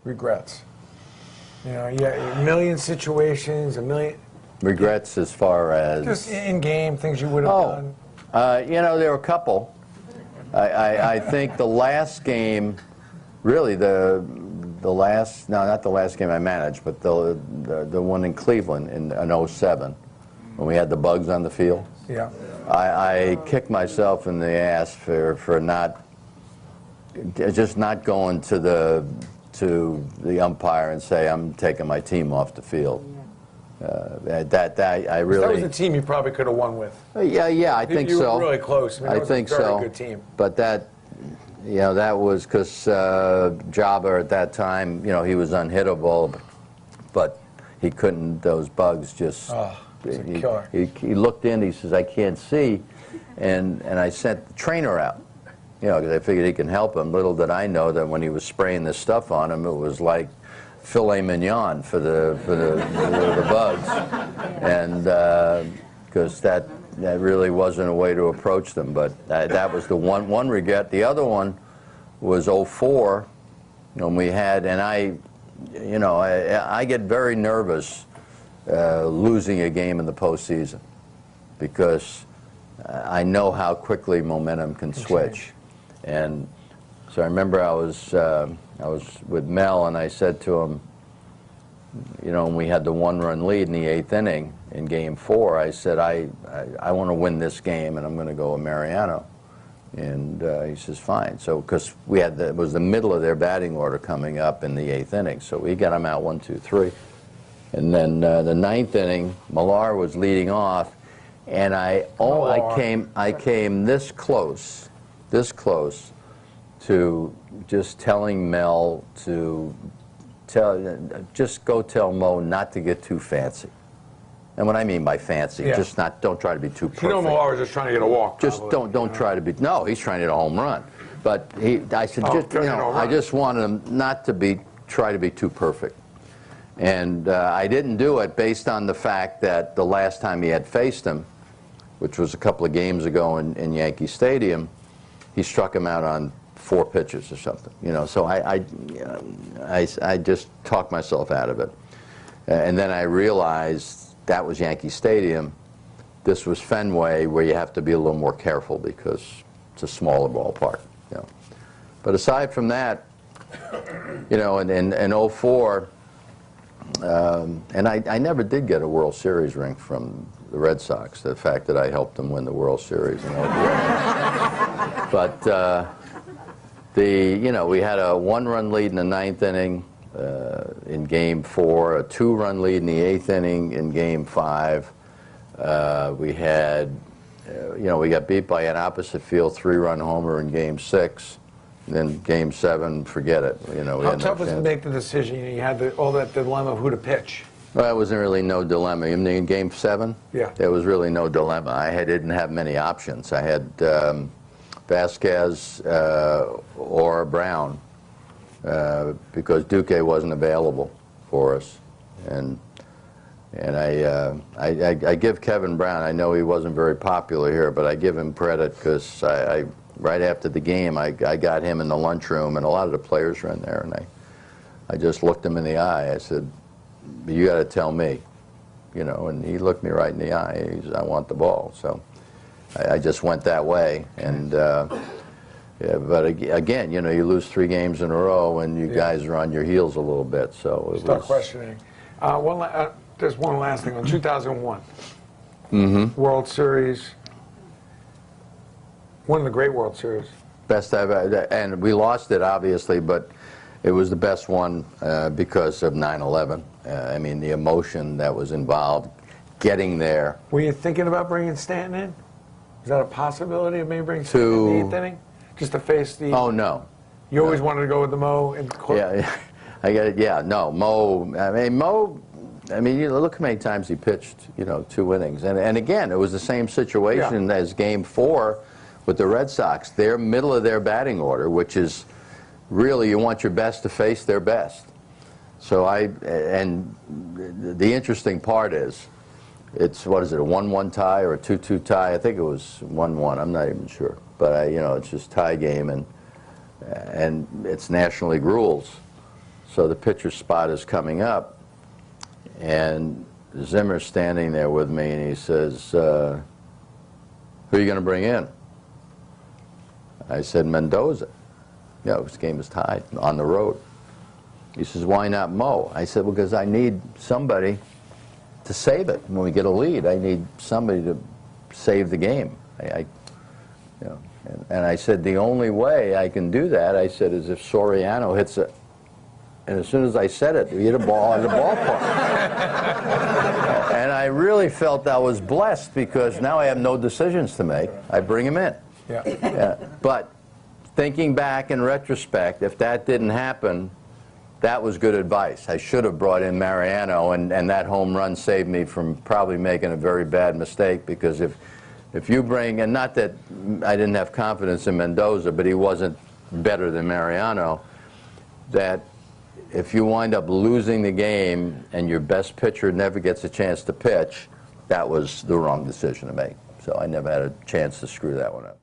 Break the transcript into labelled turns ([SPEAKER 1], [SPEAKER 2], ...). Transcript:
[SPEAKER 1] Regrets. You know, yeah, a million situations, a million.
[SPEAKER 2] Regrets as far as
[SPEAKER 1] Just in game things you would have done.
[SPEAKER 2] You know, there were a couple. I think the last game, really the last, no, not the last game I managed, but the one in Cleveland in 07, when we had the bugs on the field.
[SPEAKER 1] Yeah.
[SPEAKER 2] I kicked myself in the ass for not going to the umpire and say I'm taking my team off the field. That I really.
[SPEAKER 1] That was a team you probably could have won with.
[SPEAKER 2] Yeah, I think so.
[SPEAKER 1] You were really close. I mean, that was a very good team.
[SPEAKER 2] But that, you know, that was because Jobber at that time, you know, he was unhittable, but he couldn't. Those bugs just.
[SPEAKER 1] Oh, it's a killer.
[SPEAKER 2] He looked in. He says, "I can't see," and I sent the trainer out. You know, because I figured he can help him. Little did I know that when he was spraying this stuff on him, it was like filet mignon for the bugs, and because that really wasn't a way to approach them. But that was the one regret. The other one was 04, when we had, and I get very nervous losing a game in the postseason because I know how quickly momentum can switch. And so I remember I was with Mel, and I said to him, you know, when we had the one-run lead in the 8th inning in Game 4, I said, I want to win this game, and I'm going to go with Mariano. And he says, fine. So because it was the middle of their batting order coming up in the 8th inning, so we got them out 1, 2, 3. And then the 9th inning, Millar was leading off, and I came this close to just telling Mel to just go tell Mo not to get too fancy. And what I mean by fancy, just don't try to be too perfect.
[SPEAKER 1] You know, Millar was just trying to get a walk.
[SPEAKER 2] Just don't try to be. No, he's trying to get a home run. But I said, I just wanted him not to try to be too perfect. And I didn't do it based on the fact that the last time he had faced him, which was a couple of games ago in Yankee Stadium, he struck him out on 4 pitches or something, you know. So I just talked myself out of it, and then I realized that was Yankee Stadium. This was Fenway, where you have to be a little more careful because it's a smaller ballpark, you know. But aside from that, you know, in 04, and I never did get a World Series ring from the Red Sox. The fact that I helped them win the World Series in 04. But you know, we had a 1-run lead in the 9th inning in Game 4, a 2-run lead in the 8th inning in Game 5. We had, you know, we got beat by an opposite field 3-run homer in Game 6. And then Game 7, forget it. You know,
[SPEAKER 1] how tough was it to make the decision? You had all that dilemma of who to pitch.
[SPEAKER 2] Well, it wasn't really no dilemma. In Game 7, there was really no dilemma. I didn't have many options. I had Vasquez or Brown because Duque wasn't available for us, and I give Kevin Brown. I know he wasn't very popular here, but I give him credit because right after the game I got him in the lunchroom, and a lot of the players were in there, and I just looked him in the eye. I said, "You got to tell me," you know, and he looked me right in the eye. He said, "I want the ball." So I just went that way, and yeah, but again, you know, you lose 3 games in a row, and you guys are on your heels a little bit. So it
[SPEAKER 1] start questioning. There's one last thing on 2001 World Series. One of the great World Series.
[SPEAKER 2] Best I've ever, and we lost it obviously, but it was the best one because of 9/11. I mean, the emotion that was involved, getting there.
[SPEAKER 1] Were you thinking about bringing Stanton in? Is that a possibility of maybe bringing Stanton in the 8th inning? Just to face the...
[SPEAKER 2] Oh, no.
[SPEAKER 1] You always wanted to go with the Mo?
[SPEAKER 2] Yeah, I got it. Yeah, no, Mo, you look how many times he pitched, you know, 2 innings. And again, it was the same situation as Game 4 with the Red Sox. They're middle of their batting order, which is really, you want your best to face their best. So and the interesting part is, it's, what is it, a 1-1 tie or a 2-2 tie? I think it was 1-1, I'm not even sure. But, you know, it's just tie game, and it's National League rules. So the pitcher spot is coming up, and Zimmer's standing there with me, and he says, who are you going to bring in? I said, Mendoza. Yeah, this game is tied on the road. He says, why not Mo? I said, well, because I need somebody to save it. When we get a lead, I need somebody to save the game. You know, and I said, the only way I can do that, I said, is if Soriano hits it. And as soon as I said it, he hit a ball in the ballpark. And I really felt I was blessed, because now I have no decisions to make. I bring him in.
[SPEAKER 1] Yeah.
[SPEAKER 2] But thinking back in retrospect, if that didn't happen, that was good advice. I should have brought in Mariano, and that home run saved me from probably making a very bad mistake, because if you bring, and not that I didn't have confidence in Mendoza, but he wasn't better than Mariano, that if you wind up losing the game and your best pitcher never gets a chance to pitch, that was the wrong decision to make. So I never had a chance to screw that one up.